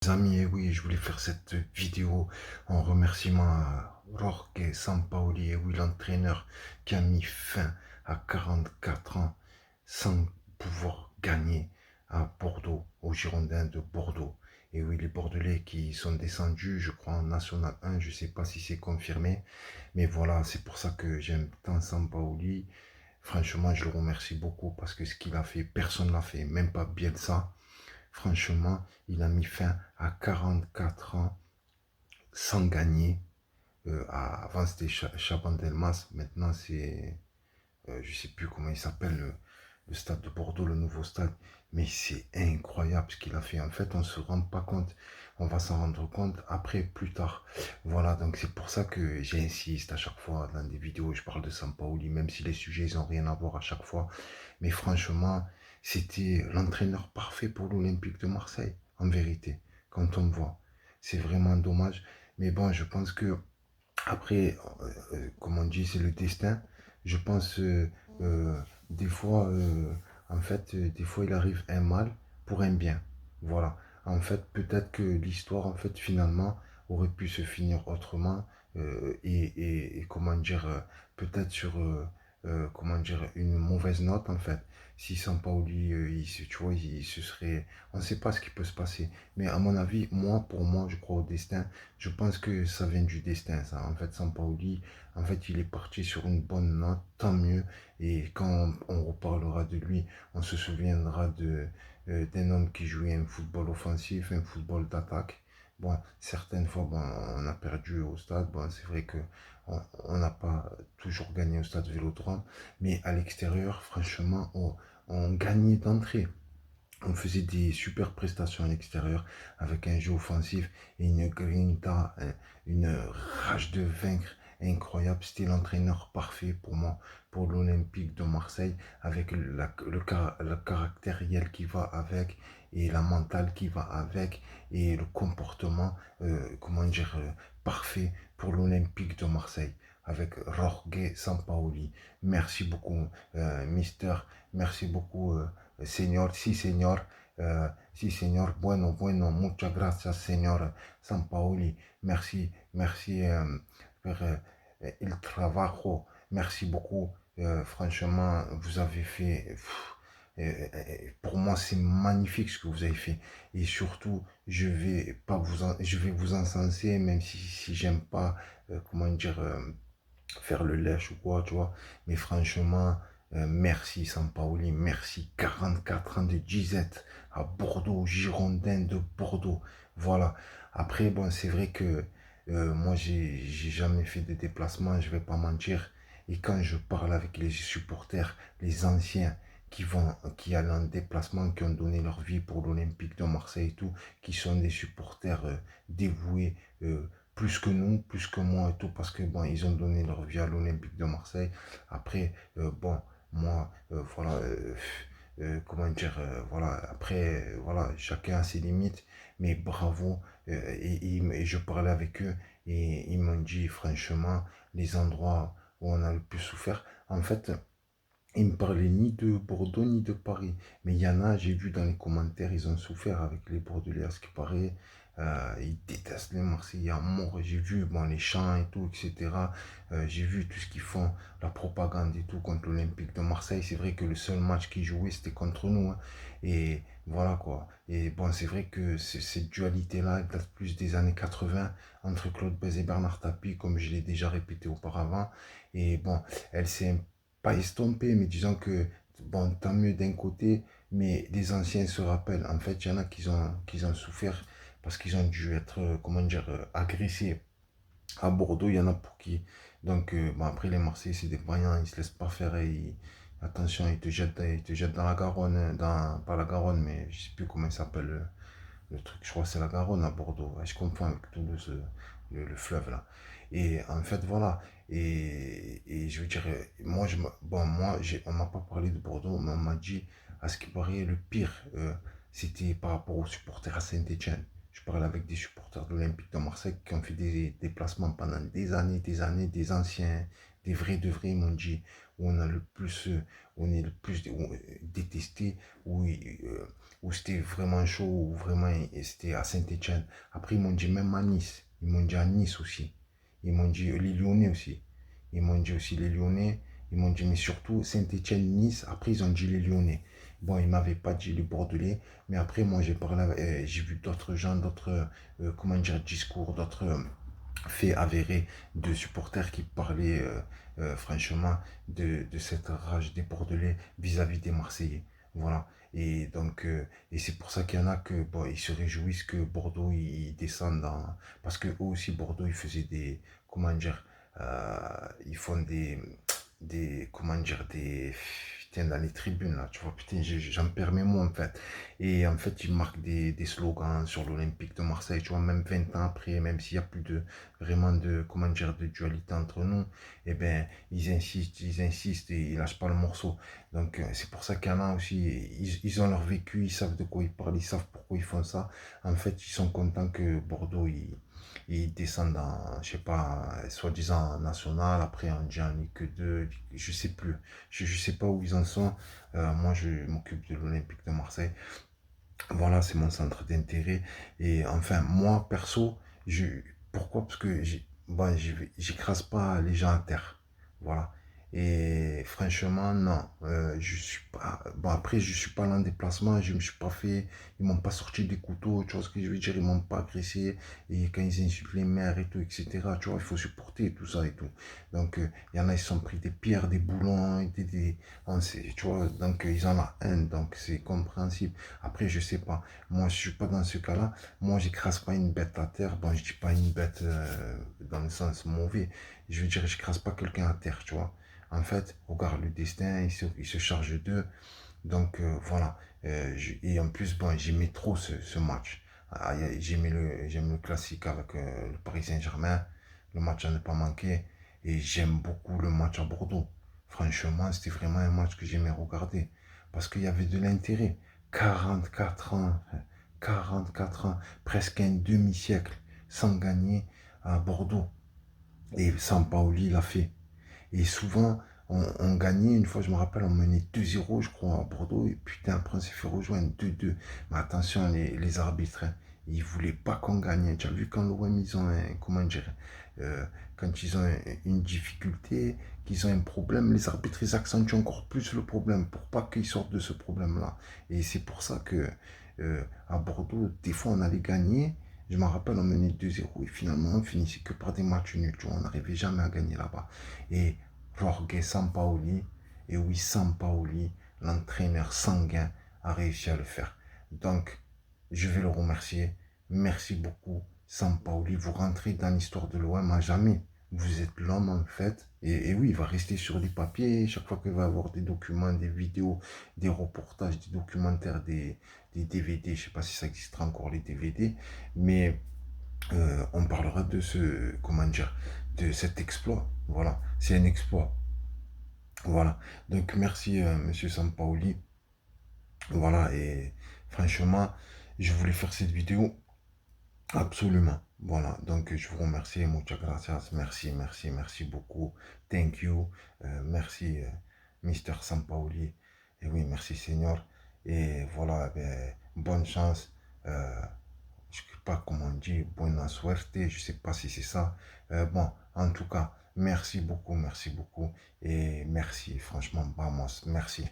Les amis, et oui, je voulais faire cette vidéo en remerciement à Jorge Sampaoli, et oui, l'entraîneur qui a mis fin à 44 ans sans pouvoir gagner à Bordeaux, aux Girondins de Bordeaux. Et oui, les Bordelais qui sont descendus, je crois, en National 1, je ne sais pas si c'est confirmé, mais voilà, c'est pour ça que j'aime tant Sampaoli. Franchement, je le remercie beaucoup parce que ce qu'il a fait, personne ne l'a fait, même pas Bielsa. Franchement, il a mis fin à 44 ans sans gagner. Avant, c'était Chaban Delmas. Maintenant, c'est, je ne sais plus comment il s'appelle, le stade de Bordeaux, le nouveau stade. Mais c'est incroyable ce qu'il a fait. En fait, on ne se rend pas compte. On va s'en rendre compte après, plus tard. Voilà, donc c'est pour ça que j'insiste à chaque fois dans des vidéos. Je parle de Sampaoli, même si les sujets, ils n'ont rien à voir à chaque fois. Mais franchement, c'était l'entraîneur parfait pour l'Olympique de Marseille, en vérité, quand on voit. C'est vraiment dommage. Mais bon, je pense que après, comme on dit, c'est le destin. Je pense, des fois, en fait, des fois, il arrive un mal pour un bien. Voilà. En fait, peut-être que l'histoire, en fait, finalement, aurait pu se finir autrement. Et comment dire, peut-être sur, comment dire, une mauvaise note, en fait. Si Sampaoli, tu vois, il se serait... On ne sait pas ce qui peut se passer. Mais à mon avis, moi, pour moi, je crois au destin. Je pense que ça vient du destin, ça. En fait, Sampaoli, en fait, il est parti sur une bonne note, tant mieux. Et quand on reparlera de lui, on se souviendra d'un homme qui jouait un football offensif, un football d'attaque. Bon, certaines fois, bon, on a perdu au stade. Bon, c'est vrai que on n'a pas toujours gagné au stade Vélodrome, mais à l'extérieur, franchement, on gagnait d'entrée. On faisait des super prestations à l'extérieur avec un jeu offensif et une grinta, une rage de vaincre incroyable. C'était l'entraîneur parfait pour moi, pour l'Olympique de Marseille, avec le caractériel qui va avec et la mentale qui va avec et le comportement, comment dire, parfait pour l'Olympique de Marseille avec Jorge Sampaoli. Merci beaucoup, Mister. Merci beaucoup, Señor, sí, señor. Sí, señor. Bueno, bueno. Muchas gracias, señor Sampaoli. Merci, merci pour el trabajo. Merci beaucoup. Franchement, vous avez fait... pour moi, c'est magnifique ce que vous avez fait. Et surtout, je vais vous encenser, même si j'aime pas, comment dire, faire le lèche ou quoi, tu vois. Mais franchement, merci Sampaoli, merci. 44 ans de disette à Bordeaux, Girondin de Bordeaux. Voilà. Après, bon, c'est vrai que moi, j'ai jamais fait de déplacement, je vais pas mentir. Et quand je parle avec les supporters, les anciens qui allaient en déplacement, qui ont donné leur vie pour l'Olympique de Marseille et tout, qui sont des supporters dévoués, plus que nous, plus que moi et tout, parce que bon, ils ont donné leur vie à l'Olympique de Marseille. Après, bon, moi, voilà, comment dire, voilà, après, voilà, chacun a ses limites, mais bravo. Et je parlais avec eux et ils m'ont dit, franchement, les endroits où on a le plus souffert, en fait, ils me parlaient ni de Bordeaux ni de Paris. Mais il y en a, j'ai vu dans les commentaires, ils ont souffert avec les Bordelais, à ce qui paraît. Ils détestent les Marseillais à mort. J'ai vu bon, les chants et tout, etc. J'ai vu tout ce qu'ils font, la propagande et tout contre l'Olympique de Marseille. C'est vrai que le seul match qu'ils jouaient, c'était contre nous, hein. Et voilà quoi. Et bon, c'est vrai que cette dualité-là, elle date plus des années 80 entre Claude Bèze et Bernard Tapie, comme je l'ai déjà répété auparavant. Et bon, elle s'est pas estompé, mais disons que, bon, tant mieux d'un côté, mais les anciens se rappellent. En fait, il y en a qui ont souffert parce qu'ils ont dû être, comment dire, agressés. À Bordeaux, il y en a pour qui. Donc, bon, après, les Marseillais, c'est des voyants, ils se laissent pas faire et attention, ils te jettent dans la Garonne, dans, pas la Garonne, mais je sais plus comment il s'appelle le truc, je crois que c'est la Garonne à Bordeaux. Ouais, je confonds avec Toulouse, le fleuve là. Et en fait, voilà. Et je veux dire, moi, bon, moi, on m'a pas parlé de Bordeaux, mais on m'a dit, à ce qui paraît, le pire, c'était par rapport aux supporters à Saint-Etienne. Je parlais avec des supporters de l'Olympique de Marseille qui ont fait des déplacements pendant des années, des anciens, des vrais de vrais, ils m'ont dit, où on a le plus, on est le plus détesté, où où c'était vraiment chaud, où vraiment c'était à Saint-Étienne. Après, ils m'ont dit même à Nice. Ils m'ont dit à Nice aussi. Ils m'ont dit les Lyonnais aussi. Ils m'ont dit aussi les Lyonnais. Ils m'ont dit, mais surtout Saint-Étienne, Nice. Après, ils ont dit les Lyonnais. Bon, ils ne m'avaient pas dit les Bordelais. Mais après, moi, j'ai parlé, j'ai vu d'autres gens, d'autres, comment dire, discours, d'autres faits avérés de supporters qui parlaient franchement de cette rage des Bordelais vis-à-vis des Marseillais. Voilà. Et donc, et c'est pour ça qu'il y en a que, bon, ils se réjouissent que Bordeaux, ils descendent dans... Parce que eux aussi, Bordeaux, ils faisaient des, comment dire, ils font comment dire, putain, dans les tribunes, là, tu vois, putain, j'en perds mes mots, en fait. Et en fait, ils marquent des slogans sur l'Olympique de Marseille, tu vois, même 20 ans après, même s'il n'y a plus de, vraiment de, comment dire, de dualité entre nous, eh ben, ils insistent et ils lâchent pas le morceau. Donc, c'est pour ça qu'il y en a aussi, ils ont leur vécu, ils savent de quoi ils parlent, ils savent pourquoi ils font ça. En fait, ils sont contents que Bordeaux, ils descendent en, je sais pas, soi-disant en national, après on dit en Ligue 2, je sais plus. Je sais pas où ils en sont. Moi, je m'occupe de l'Olympique de Marseille. Voilà, c'est mon centre d'intérêt. Et enfin, moi, perso, je, pourquoi? Parce que bon, j'écrase pas les gens à terre. Voilà. Et franchement, non. Je suis pas. Bon, après, je suis pas allé en déplacement. Je me suis pas fait. Ils m'ont pas sorti des couteaux. Tu vois ce que je veux dire? Ils m'ont pas agressé. Et quand ils insultent les mères et tout, etc. Tu vois, il faut supporter tout ça et tout. Donc, il y en a, ils se sont pris des pierres, des boulons, tu vois, donc ils ont la haine. Donc, c'est compréhensible. Après, je sais pas. Moi, je suis pas dans ce cas-là. Moi, j'écrase pas une bête à terre. Bon, je dis pas une bête dans le sens mauvais. Je veux dire, j'écrase pas quelqu'un à terre, tu vois. En fait, regarde le destin, il se charge d'eux. Donc, voilà. Et en plus, bon, j'aimais trop ce match. J'aime le classique avec le Paris Saint-Germain. Le match à ne pas manquer. Et j'aime beaucoup le match à Bordeaux. Franchement, c'était vraiment un match que j'aimais regarder. Parce qu'il y avait de l'intérêt. 44 ans, 44 ans, presque un demi-siècle sans gagner à Bordeaux. Et Sampaoli l'a fait. Et souvent, on gagnait, une fois je me rappelle, on menait 2-0, je crois, à Bordeaux. Et putain, après on s'est fait rejoindre 2-2. Mais attention, les arbitres, hein, ils voulaient pas qu'on gagne. Tu as vu quand l'OM, ils ont un, comment dire, quand ils ont une difficulté, qu'ils ont un problème, les arbitres, ils accentuent encore plus le problème pour pas qu'ils sortent de ce problème-là. Et c'est pour ça que à Bordeaux, des fois, on allait gagner. Je me rappelle, on menait 2-0 et finalement, on finissait que par des matchs nuls. Tu vois, on n'arrivait jamais à gagner là-bas. Et Jorge Sampaoli, et oui, Sampaoli, l'entraîneur sanguin, a réussi à le faire. Donc, je vais le remercier. Merci beaucoup, Sampaoli. Vous rentrez dans l'histoire de l'OM à jamais. Vous êtes l'homme en fait. Et oui, il va rester sur des papiers. Chaque fois qu'il va avoir des documents, des vidéos, des reportages, des documentaires, des DVD. Je ne sais pas si ça existera encore les DVD. Mais on parlera de ce, comment dire, de cet exploit. Voilà, c'est un exploit. Voilà. Donc merci Monsieur Sampaoli. Voilà, et franchement, je voulais faire cette vidéo absolument. Voilà, donc je vous remercie, muchas gracias, merci, merci, merci beaucoup, thank you, merci Mister Sampaoli, et oui, merci Seigneur, et voilà, ben, bonne chance, je ne sais pas comment on dit, buena suerte, je ne sais pas si c'est ça, bon, en tout cas, merci beaucoup, et merci, franchement, vamos, merci.